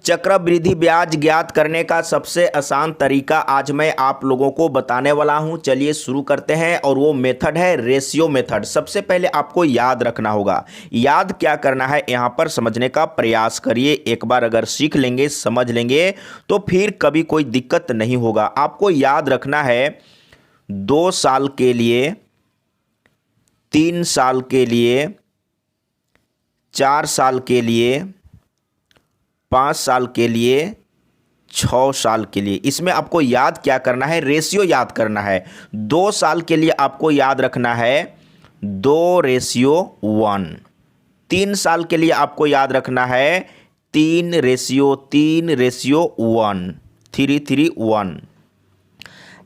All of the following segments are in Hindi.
चक्रवृद्धि ब्याज ज्ञात करने का सबसे आसान तरीका आज मैं आप लोगों को बताने वाला हूं। चलिए शुरू करते हैं और वो मेथड है रेशियो मेथड। सबसे पहले आपको याद रखना होगा। याद क्या करना है यहां पर समझने का प्रयास करिए। एक बार अगर सीख लेंगे, समझ लेंगे तो फिर कभी कोई दिक्कत नहीं होगा। आपको याद रखना है 2 साल के लिए, 3 साल के लिए, 4 साल के लिए, 5 साल के लिए, 6 साल के लिए। इसमें आपको याद क्या करना है, रेशियो याद करना है। 2 साल के लिए आपको याद रखना है 2:1। 3 साल के लिए आपको याद रखना है 3:1, 3:1।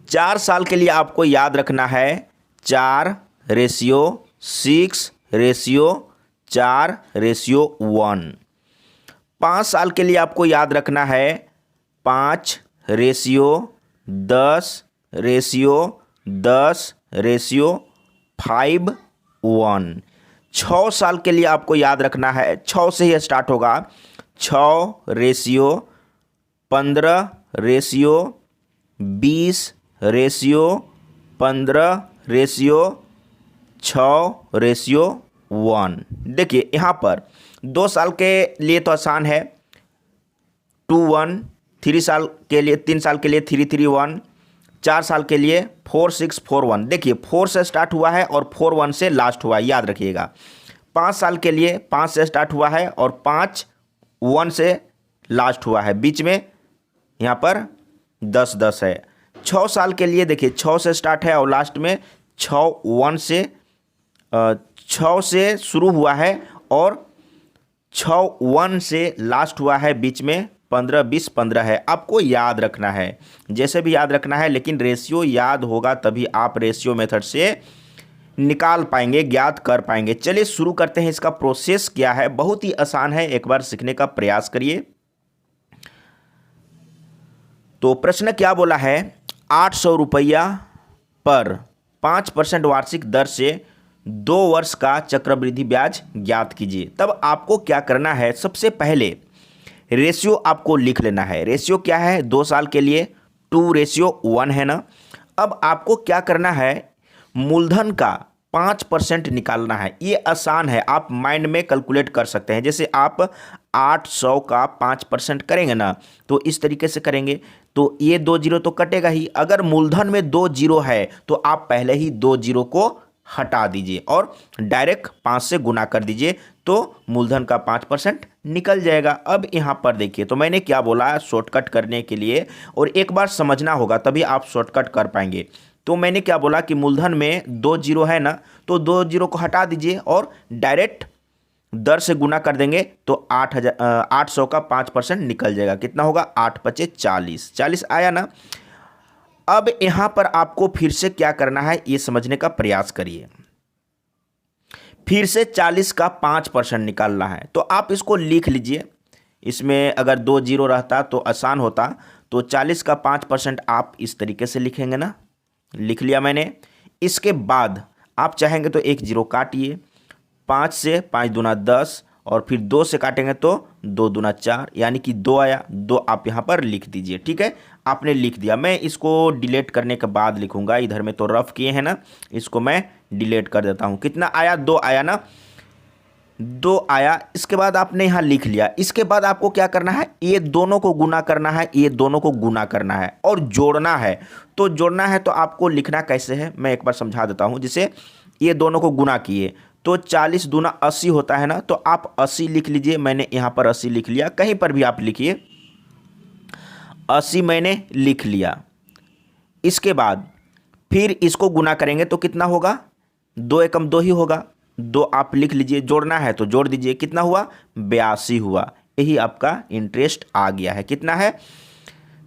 4 साल के लिए आपको याद रखना है 4:6:4:1। 5 साल के लिए आपको याद रखना है 5:10:10:5:1। 6 साल के लिए आपको याद रखना है, 6 से ही स्टार्ट होगा, 6:15:20:15:6:1। देखिए यहाँ पर 2 साल के लिए तो आसान है 2:1, 3 साल के लिए, 3 साल के लिए 3:3:1, 4 साल के लिए 4:6:4:1। देखिए 4 से स्टार्ट हुआ है और 4:1 से लास्ट हुआ है, याद रखिएगा। 5 साल के लिए 5 से स्टार्ट हुआ है और 5:1 से लास्ट हुआ है, बीच में यहाँ पर 10:10 है। 6 साल के लिए देखिए 6 से स्टार्ट है और लास्ट में 6 से शुरू हुआ है और 6:1 से लास्ट हुआ है, बीच में 15:20:15 है। आपको याद रखना है, जैसे भी याद रखना है, लेकिन रेशियो याद होगा तभी आप रेशियो मेथड से निकाल पाएंगे, ज्ञात कर पाएंगे। चलिए शुरू करते हैं। इसका प्रोसेस क्या है, बहुत ही आसान है, एक बार सीखने का प्रयास करिए। तो प्रश्न क्या बोला है, 800 रुपया पर 5% वार्षिक दर से 2 वर्ष का चक्रवृद्धि ब्याज ज्ञात कीजिए। तब आपको क्या करना है, सबसे पहले रेशियो आपको लिख लेना है। रेशियो क्या है, 2 साल के लिए 2:1 है ना। अब आपको क्या करना है, मूलधन का 5% निकालना है। ये आसान है, आप माइंड में कैलकुलेट कर सकते हैं। जैसे आप 800 का 5% करेंगे ना, तो इस तरीके से करेंगे तो ये 2 जीरो तो कटेगा ही। अगर मूलधन में 2 जीरो है तो आप पहले ही 2 जीरो को हटा दीजिए और डायरेक्ट 5 से गुना कर दीजिए, तो मूलधन का 5% निकल जाएगा। अब यहाँ पर देखिए, तो मैंने क्या बोला, शॉर्टकट करने के लिए, और एक बार समझना होगा तभी आप शॉर्टकट कर पाएंगे। तो मैंने क्या बोला कि मूलधन में 2 जीरो है ना, तो 2 जीरो को हटा दीजिए और डायरेक्ट दर से गुना कर देंगे तो 800 का 5% निकल जाएगा। कितना होगा, 8×5 = 40। 40 आया ना। अब यहां पर आपको फिर से क्या करना है, यह समझने का प्रयास करिए। फिर से 40 का 5% निकालना है, तो आप इसको लिख लीजिए। इसमें अगर 2 जीरो रहता तो आसान होता, तो 40 का 5% आप इस तरीके से लिखेंगे ना। लिख लिया मैंने। इसके बाद आप चाहेंगे तो 1 जीरो काटिए, 5 से 5 दूना 10 और फिर 2 से काटेंगे तो 2 दूना 4, यानी कि 2 आया। 2 आप यहाँ पर लिख दीजिए। ठीक है, आपने लिख दिया। मैं इसको डिलीट करने के बाद लिखूंगा, इधर में तो रफ किए हैं ना, इसको मैं डिलीट कर देता हूँ। कितना आया, 2 आया ना, 2 आया। इसके बाद आपने यहाँ लिख लिया। इसके बाद आपको क्या करना है, ये दोनों को गुना करना है, ये दोनों को गुना करना है और जोड़ना है। तो जोड़ना है तो आपको लिखना कैसे है, मैं एक बार समझा देता हूँ। जैसे ये दोनों को गुना किए तो 40 दूना 80 होता है ना, तो आप 80 लिख लीजिए। मैंने यहाँ पर 80 लिख लिया, कहीं पर भी आप लिखिए, 80 मैंने लिख लिया। इसके बाद फिर इसको गुना करेंगे तो कितना होगा, 2 एकम 2 ही होगा। 2 आप लिख लीजिए, जोड़ना है तो जोड़ दीजिए। कितना हुआ, 82 हुआ। यही आपका इंटरेस्ट आ गया है। कितना है,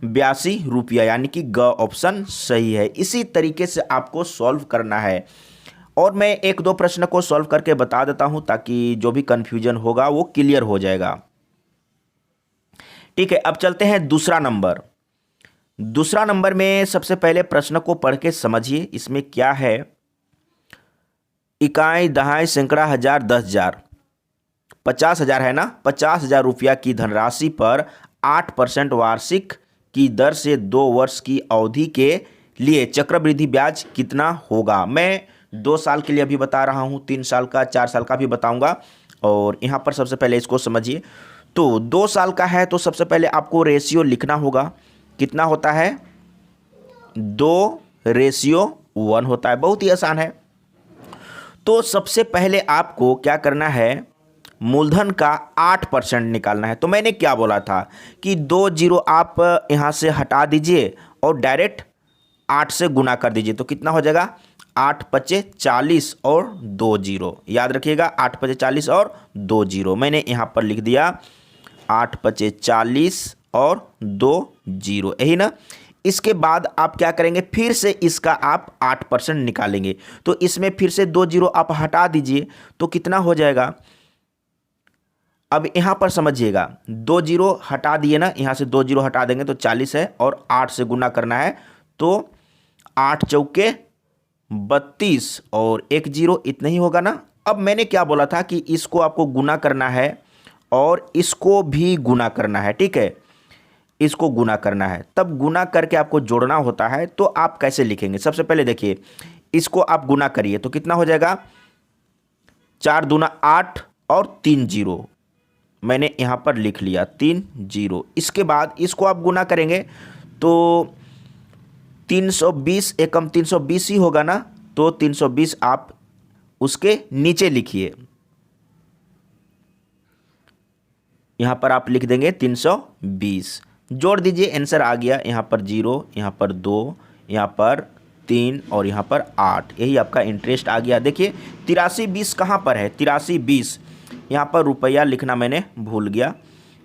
82 रुपया, यानी कि ग ऑप्शन सही है। इसी तरीके से आपको सॉल्व करना है और मैं 1-2 प्रश्न को सॉल्व करके बता देता हूं ताकि जो भी कंफ्यूजन होगा वो क्लियर हो जाएगा। ठीक है, अब चलते हैं दूसरा नंबर। दूसरा नंबर में सबसे पहले प्रश्न को पढ़ के समझिए। इसमें क्या है, इकाई, दहाई, सैकड़ा, हजार, 10,000, 50,000 है ना। 50,000 रुपया की धनराशि पर 8% वार्षिक की दर से 2 वर्ष की अवधि के लिए चक्रवृद्धि ब्याज कितना होगा। मैं 2 साल के लिए अभी बता रहा हूँ, 3 साल का, 4 साल का भी बताऊँगा। और यहाँ पर सबसे पहले इसको समझिए। तो 2 साल का है तो सबसे पहले आपको रेशियो लिखना होगा। कितना होता है? 2:1 होता है। बहुत ही आसान है। तो सबसे पहले आपको क्या करना है, मूलधन का 8% निकालना है। तो मैंने क्या बोला था कि 2 जीरो आप यहाँ से हटा दीजिए और डायरेक्ट 8 से गुना कर दीजिए। तो कितना हो जाएगा? 8 पचे 40 और 2 जीरो। याद रखिएगा, 8 पचे 40 और 2 जीरो। मैंने यहाँ पर लिख दिया 8 पचे 40 और 2 जीरो, यही ना। इसके बाद आप क्या करेंगे, फिर से इसका आप 8% निकालेंगे। तो इसमें फिर से 2 जीरो आप हटा दीजिए तो कितना हो जाएगा? अब यहाँ पर समझिएगा, 2 जीरो हटा दिए ना, यहाँ से 2 जीरो हटा देंगे तो 40 है और 8 से गुना करना है। तो 8 चौके 32 और 1 जीरो, इतना ही होगा ना। अब मैंने क्या बोला था कि इसको आपको गुना करना है और इसको भी गुना करना है, ठीक है। इसको गुना करना है, तब गुना करके आपको जोड़ना होता है। तो आप कैसे लिखेंगे? सबसे पहले देखिए, इसको आप गुना करिए तो कितना हो जाएगा? 4 दूना 8 और 3 जीरो, मैंने यहाँ पर लिख लिया 3 जीरो। इसके बाद इसको आप गुना करेंगे तो 320 एकम 320 ही होगा ना। तो 320 आप उसके नीचे लिखिए, यहाँ पर आप लिख देंगे 320, जोड़ दीजिए, आंसर आ गया। यहाँ पर 0, यहाँ पर 2, यहाँ पर 3 और यहाँ पर 8, यही आपका इंटरेस्ट आ गया। देखिए 8320 कहाँ पर है? 8320, यहाँ पर रुपया लिखना मैंने भूल गया,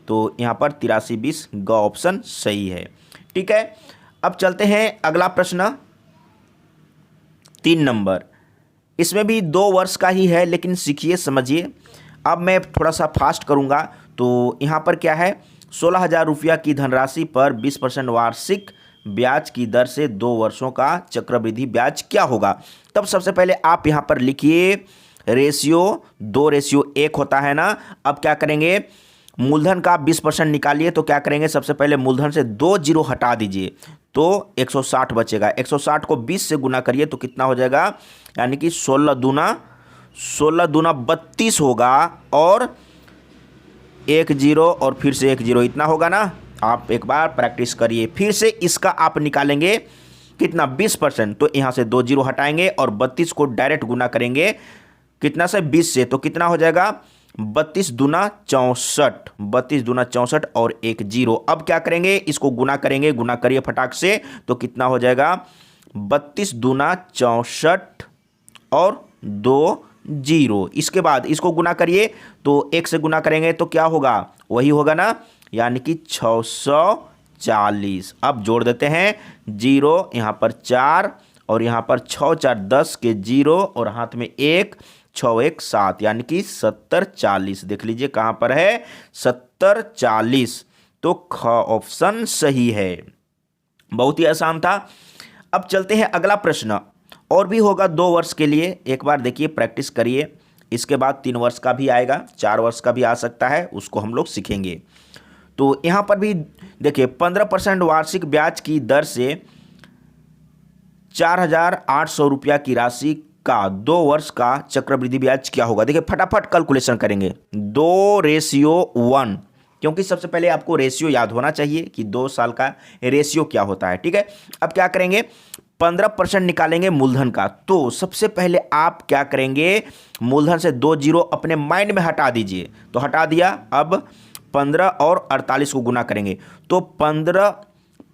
तो यहाँ पर 8320 ग ऑप्शन सही है, ठीक है। अब चलते हैं अगला प्रश्न, 3 नंबर। इसमें भी 2 वर्ष का ही है, लेकिन सीखिए, समझिए। अब मैं थोड़ा सा फास्ट करूँगा। तो यहाँ पर क्या है, 16,000 रुपया की धनराशि पर 20% वार्षिक ब्याज की दर से 2 वर्षों का चक्रवृद्धि ब्याज क्या होगा। तब सबसे पहले आप यहाँ पर लिखिए रेशियो 2:1 होता है ना। अब क्या करेंगे, मूलधन का 20% निकालिए। तो क्या करेंगे, सबसे पहले मूलधन से 2 जीरो हटा दीजिए तो 160 बचेगा। 160 को 20 से गुना करिए तो कितना हो जाएगा, यानी कि 16 दूना 32 होगा और 1 जीरो और फिर से 1 जीरो, इतना होगा ना। आप एक बार प्रैक्टिस करिए। फिर से इसका आप निकालेंगे कितना, 20%। तो यहाँ से 2 जीरो हटाएंगे और 32 को डायरेक्ट गुना करेंगे कितना से, 20 से। तो कितना हो जाएगा, 32 दूना 64, 32 दूना 64 और 1 जीरो। अब क्या करेंगे, इसको गुना करेंगे, गुना करिए फटाक से। तो कितना हो जाएगा, 32 दूना 64 और 2 जीरो। इसके बाद इसको गुना करिए तो 1 से गुना करेंगे तो क्या होगा, वही होगा ना, यानी कि 640। अब जोड़ देते हैं, जीरो यहाँ पर 4 और यहाँ पर 6 4 10 के जीरो और हाथ में 1, 6 1 7, यानी कि 7040। देख लीजिए कहाँ पर है, 7040। तो ख ऑप्शन सही है। बहुत ही आसान था। अब चलते हैं अगला प्रश्न, और भी होगा 2 वर्ष के लिए। एक बार देखिए, प्रैक्टिस करिए। इसके बाद 3 वर्ष का भी आएगा, 4 वर्ष का भी आ सकता है, उसको हम लोग सीखेंगे। तो यहाँ पर भी देखिए 15% वार्षिक ब्याज की दर से 4,800 रुपया की राशि का 2 वर्ष का चक्रवृद्धि ब्याज क्या होगा। देखिए फटाफट कैलकुलेशन करेंगे, 2:1, क्योंकि सबसे पहले आपको रेशियो याद होना चाहिए कि 2 साल का रेशियो क्या होता है, ठीक है। अब क्या करेंगे, 15% निकालेंगे मूलधन का। तो सबसे पहले आप क्या करेंगे, मूलधन से 2 जीरो अपने माइंड में हटा दीजिए। तो हटा दिया। अब 15 और 48 को गुना करेंगे तो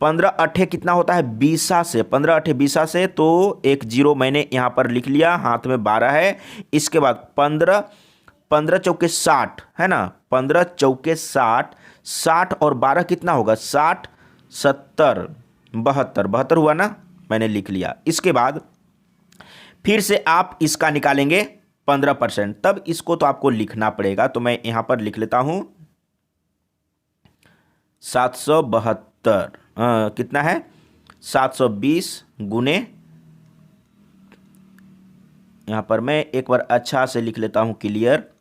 15 अठे कितना होता है, 20 से, 15 अठे 20 से, तो 1 जीरो मैंने यहाँ पर लिख लिया, हाथ में 12 है। इसके बाद 15 चौके 60 है ना, 15 चौके 60, 60 और 12 कितना होगा, 60 70 72 हुआ ना, मैंने लिख लिया। इसके बाद फिर से आप इसका निकालेंगे 15%, तब इसको तो आपको लिखना पड़ेगा। तो मैं यहां पर लिख लेता हूं 772, कितना है, 720 गुने, यहां पर मैं एक बार अच्छा से लिख लेता हूं, क्लियर,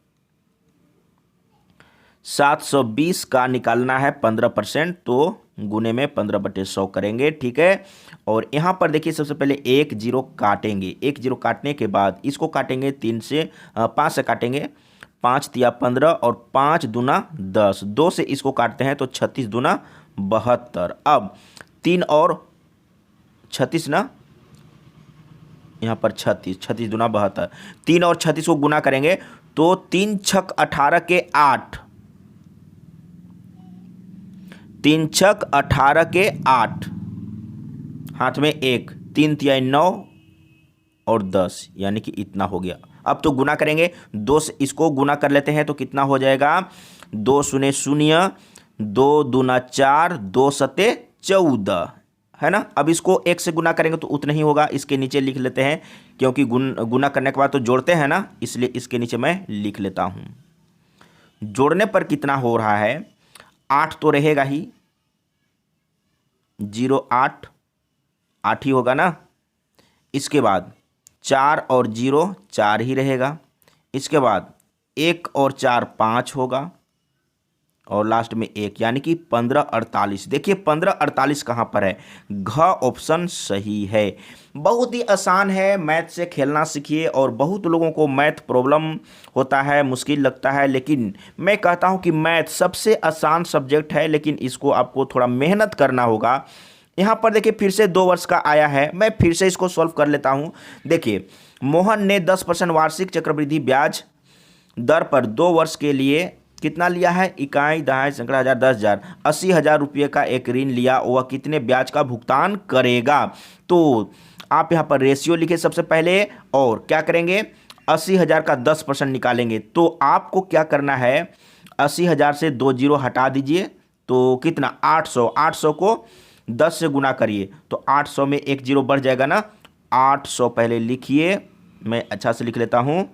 720 का निकालना है 15%, तो गुने में 15/100 करेंगे, ठीक है। और यहाँ पर देखिए सबसे पहले 1 0 काटेंगे, 1 0 काटने के बाद इसको काटेंगे 5 से काटेंगे, 5 तिया 15 और 5 दूना 10, 2 से इसको काटते हैं तो 36 दूना 72। अब 3 और 36 ना, यहाँ पर 36 दूना 72, 3 और 36 को गुना करेंगे तो 3 छक 18 के 8, 3 छक 18 के 8, हाथ में 1, 3 तिया 9 और 10, यानी कि इतना हो गया। अब तो गुना करेंगे, 2 से इसको गुना कर लेते हैं तो कितना हो जाएगा, 2 शून्य शून्य, 2 दूना 4, 2 सते 14, है ना। अब इसको 1 से गुना करेंगे तो उतना ही होगा, इसके नीचे लिख लेते हैं, क्योंकि गुना करने के बाद तो जोड़ते हैं ना, इसलिए इसके नीचे मैं लिख लेता हूँ। जोड़ने पर कितना हो रहा है, 8 तो रहेगा ही, 0 8 8 ही होगा ना। इसके बाद 4 और 0 4 ही रहेगा। इसके बाद 1 और 4 5 होगा, और लास्ट में 1, यानी कि 15/48। देखिए 15/48 कहाँ पर है, घ ऑप्शन सही है। बहुत ही आसान है, मैथ से खेलना सीखिए। और बहुत लोगों को मैथ प्रॉब्लम होता है, मुश्किल लगता है, लेकिन मैं कहता हूँ कि मैथ सबसे आसान सब्जेक्ट है, लेकिन इसको आपको थोड़ा मेहनत करना होगा। यहाँ पर देखिए फिर से 2 वर्ष का आया है, मैं फिर से इसको सॉल्व कर लेता हूँ। देखिए मोहन ने 10% वार्षिक चक्रवृद्धि ब्याज दर पर 2 वर्ष के लिए कितना लिया है, इकाई दहाई सैकड़ा हजार 10,000, 80,000 रुपये का एक ऋण लिया, वह कितने ब्याज का भुगतान करेगा। तो आप यहाँ पर रेशियो लिखे सबसे पहले, और क्या करेंगे, 80,000 का 10% निकालेंगे। तो आपको क्या करना है, 80,000 से 2 जीरो हटा दीजिए, तो कितना 800, 800 को 10 से गुना करिए तो 800 में 1 जीरो बढ़ जाएगा ना। 800 पहले लिखिए, मैं अच्छा से लिख लेता हूँ,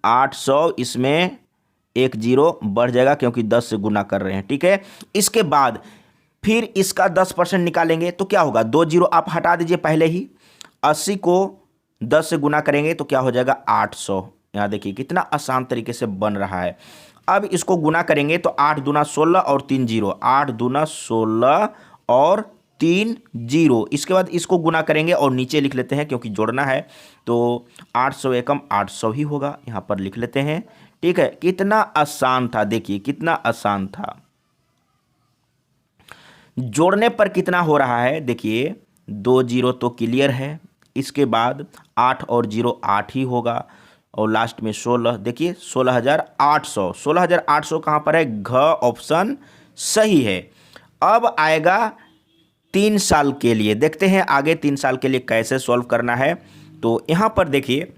800, इसमें 1 जीरो बढ़ जाएगा क्योंकि 10 से गुना कर रहे हैं, ठीक है। इसके बाद फिर इसका 10% निकालेंगे तो क्या होगा, 2 जीरो आप हटा दीजिए पहले ही, 80 को 10 से गुना करेंगे तो क्या हो जाएगा 800। यहाँ देखिए कितना आसान तरीके से बन रहा है। अब इसको गुना करेंगे तो 8 दूना 16 और 3 जीरो, 8 दूना 16 और 3 जीरो। इसके बाद इसको गुना करेंगे और नीचे लिख लेते हैं क्योंकि जोड़ना है, तो 800 एकम 800 ही होगा, यहाँ पर लिख लेते हैं, ठीक है। कितना आसान था, देखिए कितना आसान था। जोड़ने पर कितना हो रहा है, देखिए 2 जीरो तो क्लियर है, इसके बाद 8 और 0 8 ही होगा, और लास्ट में 16, देखिए 16,800, 16,800 कहाँ पर है, घ ऑप्शन सही है। अब आएगा 3 साल के लिए, देखते हैं आगे 3 साल के लिए कैसे सॉल्व करना है। तो यहाँ पर देखिए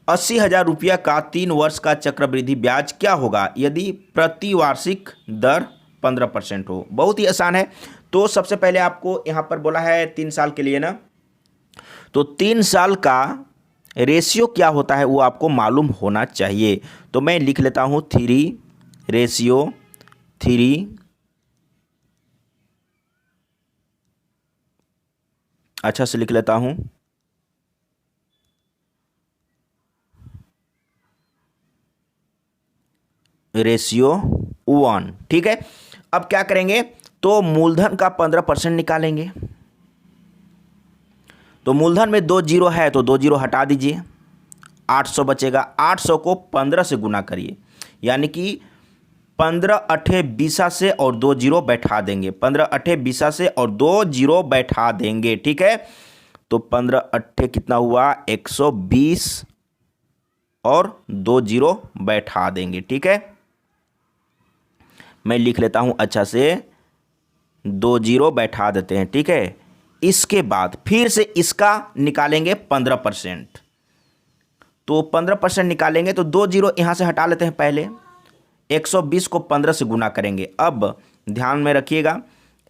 80,000 रुपया का 3 वर्ष का चक्रवृद्धि ब्याज क्या होगा यदि प्रति वार्षिक दर 15% हो। बहुत ही आसान है। तो सबसे पहले आपको यहाँ पर बोला है 3 साल के लिए ना, तो 3 साल का रेशियो क्या होता है वो आपको मालूम होना चाहिए। तो मैं लिख लेता हूँ 3 रेशियो 3, अच्छा से लिख लेता हूँ, रेशियो 1, ठीक है। अब क्या करेंगे, तो मूलधन का 15% निकालेंगे। तो मूलधन में 2 जीरो है तो 2 जीरो हटा दीजिए, 800 बचेगा। 800 को 15 से गुना करिए, यानी कि 15 अठे 20 से और 2 जीरो बैठा देंगे, 15 अठे 20 से और 2 जीरो बैठा देंगे, ठीक है। तो 15 अट्ठे कितना हुआ, 120 और 2 जीरो बैठा देंगे, ठीक है। मैं लिख लेता हूं अच्छा से, 2 जीरो बैठा देते हैं, ठीक है। इसके बाद फिर से इसका निकालेंगे 15%, तो 15% निकालेंगे तो 2 जीरो यहां से हटा लेते हैं पहले, 120 को 15 से गुना करेंगे। अब ध्यान में रखिएगा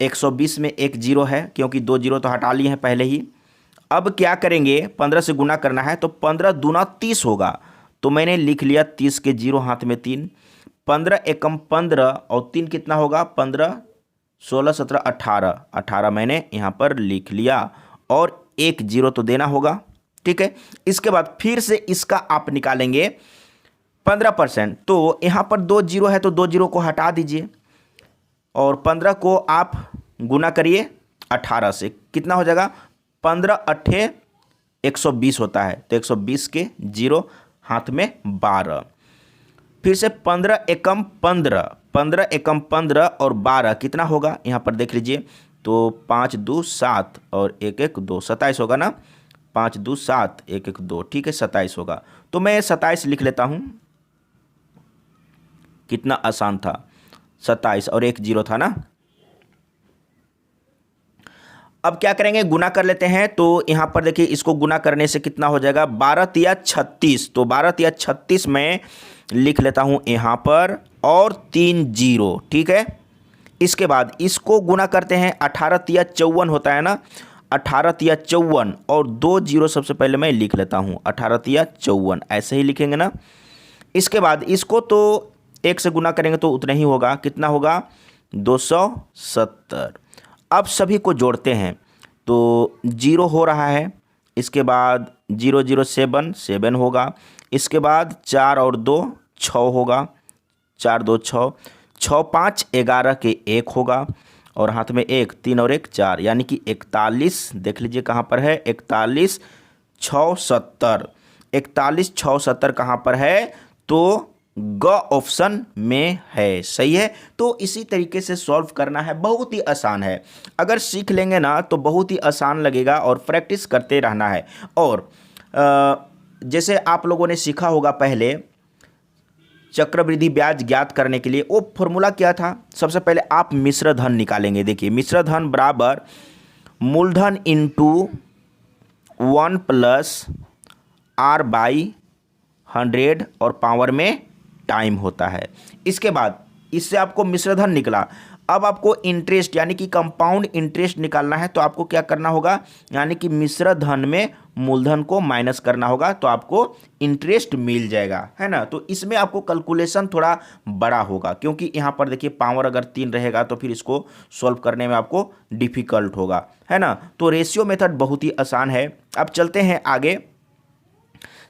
120 में 1 जीरो है क्योंकि 2 जीरो तो हटा लिए हैं पहले ही। अब क्या करेंगे, 15 से गुना करना है तो 15 दूना 30 होगा, तो मैंने लिख लिया 30 के जीरो हाथ में 3, 15 एकम 15 और 3 कितना होगा, 15 16 17 18, 18 मैंने यहाँ पर लिख लिया, और 1 जीरो तो देना होगा, ठीक है। इसके बाद फिर से इसका आप निकालेंगे 15%, तो यहाँ पर 2 जीरो है तो 2 जीरो को हटा दीजिए और 15 को आप गुना करिए 18 से, कितना हो जाएगा? 15 अट्ठे 120 होता है, तो 120 के जीरो हाथ में 12। फिर से 15 एकम 15, 15 एकम 15 और 12 कितना होगा? यहाँ पर देख लीजिए, तो 5 2 7 और 1 1 2, 27 होगा ना। 5 2 7 1 1 2, ठीक है, 27 होगा। तो मैं 27 लिख लेता हूँ। कितना आसान था, 27 और 1 जीरो था ना। अब क्या करेंगे? गुना कर लेते हैं। तो यहाँ पर देखिए, इसको गुना करने से कितना हो जाएगा? 12 तिया 36, तो 12 तिया 36 में लिख लेता हूँ यहाँ पर, और 3 जीरो, ठीक है। इसके बाद इसको गुना करते हैं, 18 तिया 54 होता है ना, 18 तिया 54 और 2 जीरो सबसे पहले मैं लिख लेता हूँ, 18 तिया 54 ऐसे ही लिखेंगे ना। इसके बाद इसको तो 1 से गुना करेंगे तो उतना ही होगा, कितना होगा? 270। अब सभी को जोड़ते हैं, तो 0 हो रहा है, इसके बाद 0 0 7 7 होगा, इसके बाद 4 और 2 6 होगा, 4 2 6, 6 5 11 के 1 होगा, और हाथ में 1, 3 और 1 4, यानी कि 41। देख लीजिए कहाँ पर है, 41 6 70, 41 6 70 कहाँ पर है? तो ग ऑप्शन में है, सही है। तो इसी तरीके से सॉल्व करना है, बहुत ही आसान है। अगर सीख लेंगे ना तो बहुत ही आसान लगेगा, और प्रैक्टिस करते रहना है। और जैसे आप लोगों ने सीखा होगा पहले, चक्रवृद्धि ब्याज ज्ञात करने के लिए वो फॉर्मूला क्या था? सबसे पहले आप मिश्र धन निकालेंगे। देखिए, मिश्र धन बराबर मूलधन इंटू 1 प्लस R बाई 100 और पावर में टाइम होता है। इसके बाद इससे आपको मिश्र धन निकला। अब आपको इंटरेस्ट यानी कि कंपाउंड इंटरेस्ट निकालना है, तो आपको क्या करना होगा? यानी कि मिश्र धन में मूलधन को माइनस करना होगा, तो आपको इंटरेस्ट मिल जाएगा, है ना। तो इसमें आपको कैलकुलेशन थोड़ा बड़ा होगा, क्योंकि यहाँ पर देखिए पावर अगर 3 रहेगा तो फिर इसको सॉल्व करने में आपको डिफिकल्ट होगा, है ना। तो रेशियो मेथड बहुत ही आसान है। अब चलते हैं आगे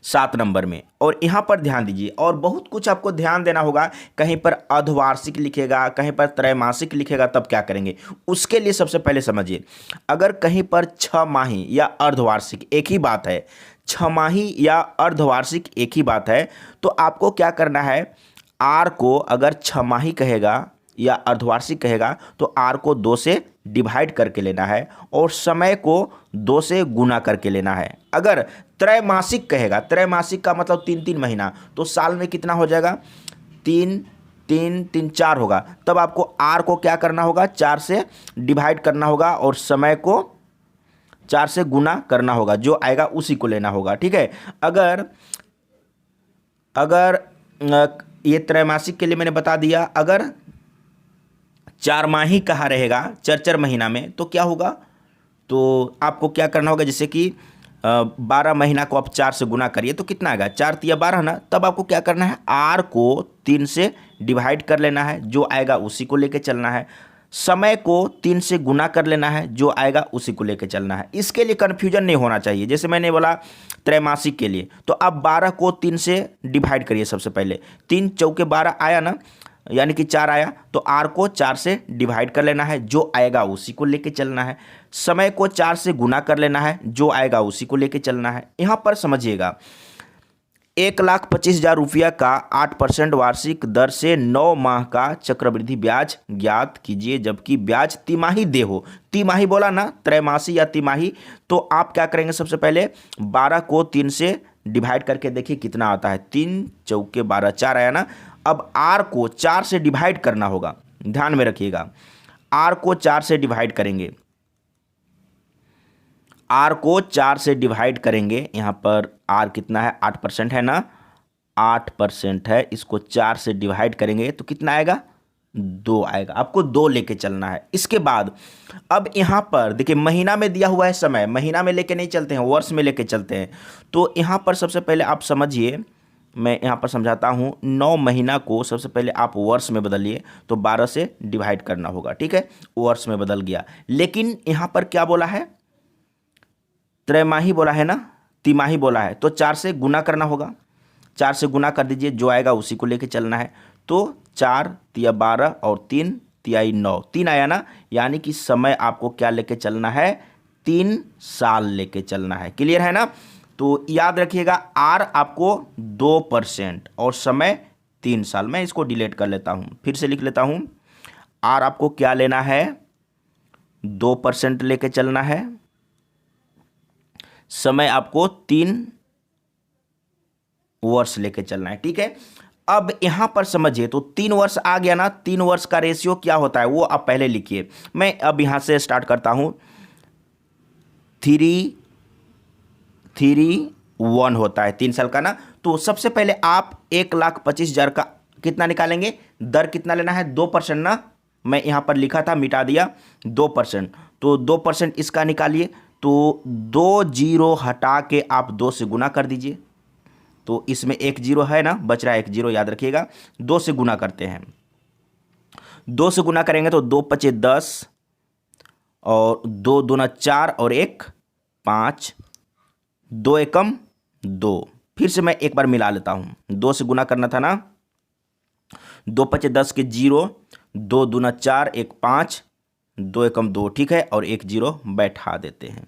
7 नंबर में, और यहाँ पर ध्यान दीजिए, और बहुत कुछ आपको ध्यान देना होगा। कहीं पर अर्धवार्षिक लिखेगा, कहीं पर त्रैमासिक लिखेगा, तब क्या करेंगे? उसके लिए सबसे पहले समझिए, अगर कहीं पर 6 माही या अर्धवार्षिक एक ही बात है, 6 माही या अर्धवार्षिक एक ही बात है, तो आपको क्या करना है? आर को अगर 6 माही कहेगा या अर्धवार्षिक कहेगा तो आर को 2 से डिवाइड करके लेना है, और समय को 2 से गुना करके लेना है। अगर त्रैमासिक कहेगा, त्रैमासिक का मतलब 3 महीना, तो साल में कितना हो जाएगा? 3 3 3 4 होगा। तब आपको आर को क्या करना होगा? 4 से डिवाइड करना होगा, और समय को 4 से गुना करना होगा, जो आएगा उसी को लेना होगा, ठीक है। अगर ये त्रैमासिक के लिए मैंने बता दिया, अगर 4 माही कहा रहेगा 4 महीना में, तो क्या होगा? तो आपको क्या करना होगा? जैसे कि 12 महीना को आप 4 से गुना करिए तो कितना आएगा? 4 तिया 12 ना। तब आपको क्या करना है? आर को 3 से डिवाइड कर लेना है, जो आएगा उसी को लेके चलना है। समय को 3 से गुना कर लेना है, जो आएगा उसी को लेके चलना है। इसके लिए कन्फ्यूजन नहीं होना चाहिए। जैसे मैंने बोला त्रैमासिक के लिए, तो आप 12 को 3 से डिवाइड करिए। सबसे पहले 3 चौके 12 आया ना, यानी कि 4 आया, तो आर को 4 से डिवाइड कर लेना है, जो आएगा उसी को लेके चलना है। समय को 4 से गुना कर लेना है, जो आएगा उसी को लेके चलना है। यहाँ पर समझिएगा, 1,25,000 रुपया का 8% वार्षिक दर से 9 माह का चक्रवृद्धि ब्याज ज्ञात कीजिए, जबकि ब्याज तिमाही दे हो। तिमाही बोला ना, त्रैमासी या तिमाही, तो आप क्या करेंगे? सबसे पहले 12 को 3 से डिवाइड करके देखिए कितना आता है। 3 चौके 12, 4 आया ना। अब आर को 4 से डिवाइड करना होगा, ध्यान में रखिएगा। आर को 4 से डिवाइड करेंगे, आर को 4 से डिवाइड करेंगे। यहाँ पर आर कितना है? 8% है ना, 8% है। इसको 4 से डिवाइड करेंगे तो कितना आएगा? 2 आएगा। आपको 2 लेके चलना है। इसके बाद अब यहाँ पर देखिए, महीना में दिया हुआ है समय, महीना में लेके नहीं चलते हैं, वर्ष में लेके चलते हैं। तो यहाँ पर सबसे पहले आप समझिए, मैं यहाँ पर समझाता हूँ। 9 महीना को सबसे पहले आप वर्ष में बदलिए, तो 12 से डिवाइड करना होगा, ठीक है। वर्ष में बदल गया, लेकिन यहाँ पर क्या बोला है? त्रैमाही बोला है ना, तिमाही बोला है, तो 4 से गुना करना होगा। 4 से गुना कर दीजिए, जो आएगा उसी को लेके चलना है। तो 4 तिया 12 और 3 तिहाई 9, 3 आया ना, यानी कि समय आपको क्या लेके चलना है, 3 साल लेके चलना है। क्लियर है ना? तो याद रखिएगा आर आपको 2% और समय 3 साल। मैं इसको डिलीट कर लेता हूं, फिर से लिख लेता हूं। आर आपको क्या लेना है, 2% लेके चलना है, समय आपको 3 वर्ष लेके चलना है। ठीक है, अब यहां पर समझिए, तो 3 वर्ष आ गया ना, 3 वर्ष का रेशियो क्या होता है वो आप पहले लिखिए। मैं अब यहां से स्टार्ट करता हूं। 331 होता है 3 साल का ना। तो सबसे पहले आप 1,25,000 का कितना निकालेंगे, दर कितना लेना है, 2% ना। मैं यहां पर लिखा था, मिटा दिया, 2%। तो 2% इसका निकालिए, तो 2 जीरो हटा के आप 2 से गुना कर दीजिए। तो इसमें 1 जीरो है ना, बच रहा है 1 जीरो, याद रखिएगा। 2 से गुना करते हैं, 2 से गुना करेंगे तो 2 पचे 10 और 2 दूना 4 और 1 5, 2 एकम 2। फिर से मैं एक बार मिला लेता हूं, 2 से गुना करना था ना, 2 पचे 10 के 0, 2 दूना 4 1 5, 2 एकम 2। ठीक है, और 1 जीरो बैठा देते हैं।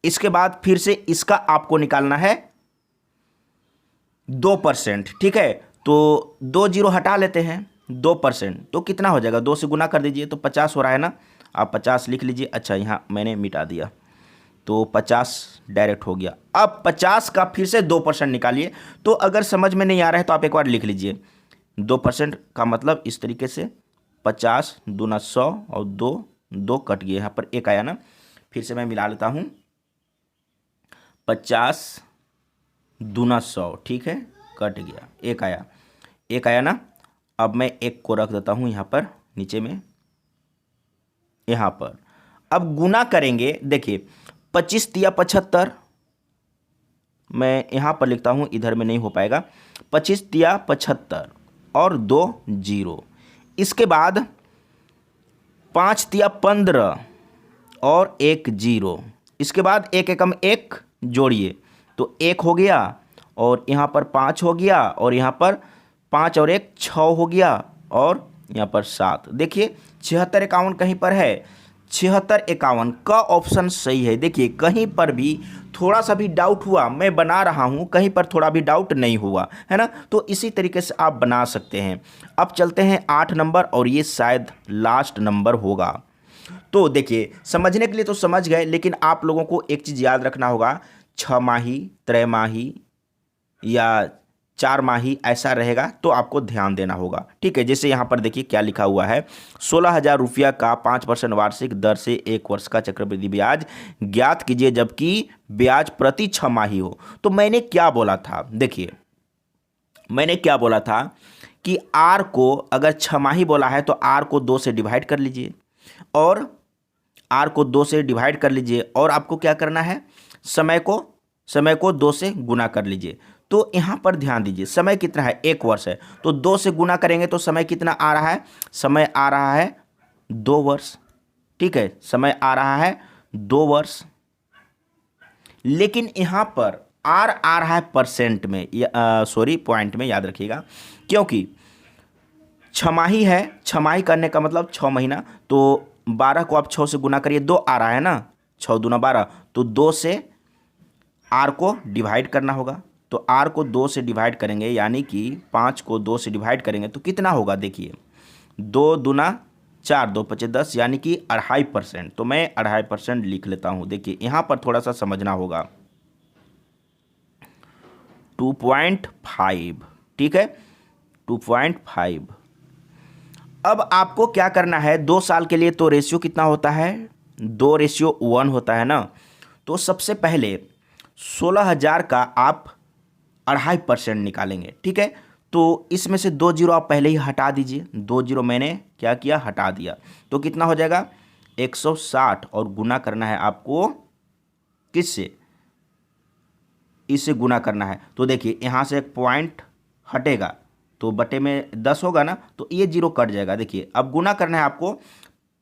इसके बाद फिर से इसका आपको निकालना है 2%। ठीक है, तो 2 जीरो हटा लेते हैं, 2%। तो कितना हो जाएगा, 2 से गुना कर दीजिए तो 50 हो रहा है ना, आप 50 लिख लीजिए। अच्छा, यहाँ मैंने मिटा दिया, तो 50 डायरेक्ट हो गया। अब 50 का फिर से 2% निकालिए। तो अगर समझ में नहीं आ रहा है तो आप एक बार लिख लीजिए, 2% का मतलब इस तरीके से 50 दूना 100 और 2 कट गए, यहाँ पर 1 आया ना। फिर से मैं मिला लेता हूँ, 50 दूना 100, ठीक है, कट गया, 1 आया, 1 आया ना। अब मैं 1 को रख देता हूँ यहाँ पर नीचे में, यहाँ पर। अब गुना करेंगे, देखिए 25 तिया 75, मैं यहाँ पर लिखता हूँ, इधर में नहीं हो पाएगा। 25 तिया 75 और 2 जीरो। इसके बाद 5 तिया 15 और 1 जीरो। इसके बाद 1 एकम 1 जोड़िए, तो 1 हो गया, और यहाँ पर 5 हो गया, और यहाँ पर 5 और 1 6 हो गया, और यहाँ पर 7। देखिए 76 51 कहीं पर है, 76 51 का ऑप्शन सही है। देखिए कहीं पर भी थोड़ा सा भी डाउट हुआ, मैं बना रहा हूँ, कहीं पर थोड़ा भी डाउट नहीं हुआ है ना। तो इसी तरीके से आप बना सकते हैं। अब चलते हैं 8 नंबर, और ये शायद लास्ट नंबर होगा। तो देखिए समझने के लिए तो समझ गए, लेकिन आप लोगों को एक चीज़ याद रखना होगा, 6 माही, त्रैमाही या 4 माही ऐसा रहेगा, तो आपको ध्यान देना होगा। ठीक है, जैसे यहाँ पर देखिए क्या लिखा हुआ है, 16,000 रुपया का 5% वार्षिक दर से 1 वर्ष का चक्रवृद्धि ब्याज ज्ञात कीजिए, जबकि ब्याज प्रति 6 माही हो। तो मैंने क्या बोला था, देखिए मैंने क्या बोला था कि आर को अगर 6 माही बोला है तो आर को 2 से डिवाइड कर लीजिए, और आर को 2 से डिवाइड कर लीजिए, और आपको क्या करना है, समय को 2 से गुना कर लीजिए। तो यहाँ पर ध्यान दीजिए, समय कितना है, 1 वर्ष है, तो 2 से गुना करेंगे तो समय कितना आ रहा है, समय आ रहा है 2 वर्ष। ठीक है, समय आ रहा है 2 वर्ष। लेकिन यहाँ पर आर आ रहा है परसेंट में, सॉरी पॉइंट में, याद रखिएगा, क्योंकि 6 माही है, 6 माही करने का मतलब 6 महीना। तो 12 को आप 6 से गुना करिए, 2 आ रहा है ना, 6 दूना 12, तो 2 से आर को डिवाइड करना होगा। तो आर को 2 से डिवाइड करेंगे, यानी कि 5 को 2 से डिवाइड करेंगे तो कितना होगा, देखिए 2 दूना 4, 2 पचे 10, यानी कि 2.5%। तो मैं 2.5% लिख लेता हूँ। देखिए यहाँ पर थोड़ा सा समझना होगा, 2.5, ठीक है, 2.5। अब आपको क्या करना है, 2 साल के लिए तो रेशियो कितना होता है, 2:1 होता है ना। तो सबसे पहले 16,000 का आप 2.5% निकालेंगे। ठीक है, तो इसमें से 2 जीरो आप पहले ही हटा दीजिए, 2 जीरो मैंने क्या किया, हटा दिया। तो कितना हो जाएगा, 160, और गुना करना है आपको किससे, इससे गुना करना है। तो देखिए यहाँ से एक पॉइंट हटेगा, तो बटे में 10 होगा ना, तो ये जीरो कट जाएगा। देखिए अब गुना करना है आपको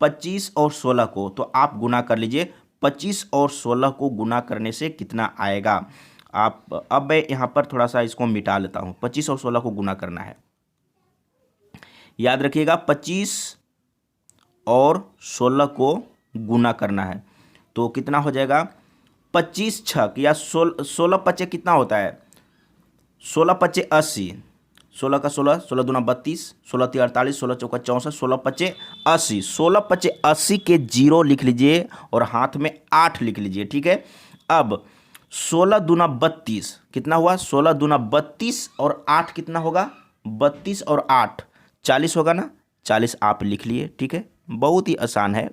25 और 16 को, तो आप गुना कर लीजिए। 25 और 16 को गुना करने से कितना आएगा, आप अब मैं यहाँ पर थोड़ा सा इसको मिटा लेता हूँ। 25 और 16 को गुना करना है, याद रखिएगा 25 और 16 को गुना करना है तो कितना हो जाएगा 25 छक या 16 पचे कितना होता है 16 पचे 80, 16 का 16, 16 दूना 32, 16 तीन 48, 16 चौका 64, 16 पचे 80, 16 पचे 80 के 0 लिख लीजिए और हाथ में 8 लिख लीजिए, ठीक है। अब 16 दूना 32 कितना हुआ 16 दूना 32 और 8 कितना होगा 32 और 8 40 होगा ना, 40 आप लिख लिए, ठीक है। बहुत ही आसान है।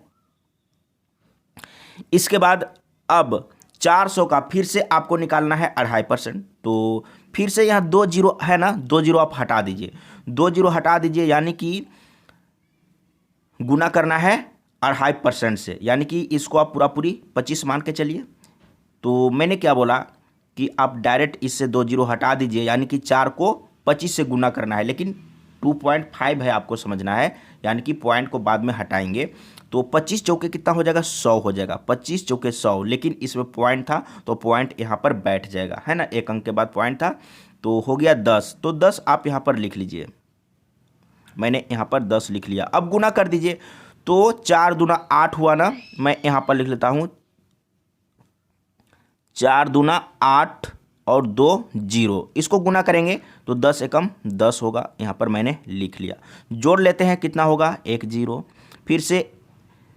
इसके बाद अब 400 का फिर से आपको निकालना है 2.5%, तो फिर से यहाँ 2 जीरो है ना, 2 जीरो आप हटा दीजिए, 2 जीरो हटा दीजिए, यानी कि गुना करना है 2.5% से, यानी कि इसको आप पूरा पूरी 25 मान के चलिए। तो मैंने क्या बोला कि आप डायरेक्ट इससे 2 जीरो हटा दीजिए, यानी कि 4 को 25 से गुना करना है, लेकिन 2.5 है आपको समझना है, यानी कि पॉइंट को बाद में हटाएंगे। तो 25 चौके कितना हो जाएगा 100 हो जाएगा, 25 चौके 100, लेकिन इसमें पॉइंट था तो पॉइंट यहाँ पर बैठ जाएगा, है ना, एक अंक के बाद पॉइंट था तो हो गया 10, तो 10 आप यहाँ पर लिख लीजिए, मैंने यहाँ पर 10 लिख लिया। अब गुना कर दीजिए, तो 4 दूना 8 हुआ ना, मैं यहाँ पर लिख लेता हूँ 4 दूना 8 और 2 जीरो, इसको गुना करेंगे तो 10 एकम 10 होगा, यहाँ पर मैंने लिख लिया। जोड़ लेते हैं कितना होगा 1 जीरो, फिर से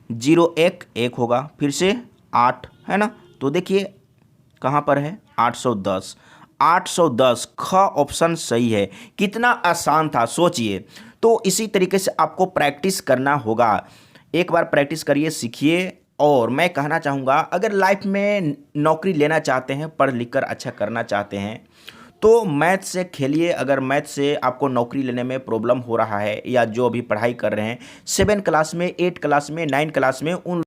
0 1 1 होगा, फिर से 8 है ना, तो देखिए कहाँ पर है 810, 810 ख ऑप्शन सही है। कितना आसान था सोचिए। तो इसी तरीके से आपको प्रैक्टिस करना होगा, एक बार प्रैक्टिस करिए, सीखिए। और मैं कहना चाहूँगा अगर लाइफ में नौकरी लेना चाहते हैं, पढ़ लिख कर अच्छा करना चाहते हैं, तो मैथ से खेलिए। अगर मैथ से आपको नौकरी लेने में प्रॉब्लम हो रहा है, या जो अभी पढ़ाई कर रहे हैं 7 क्लास में, 8 क्लास में, 9 क्लास में, उन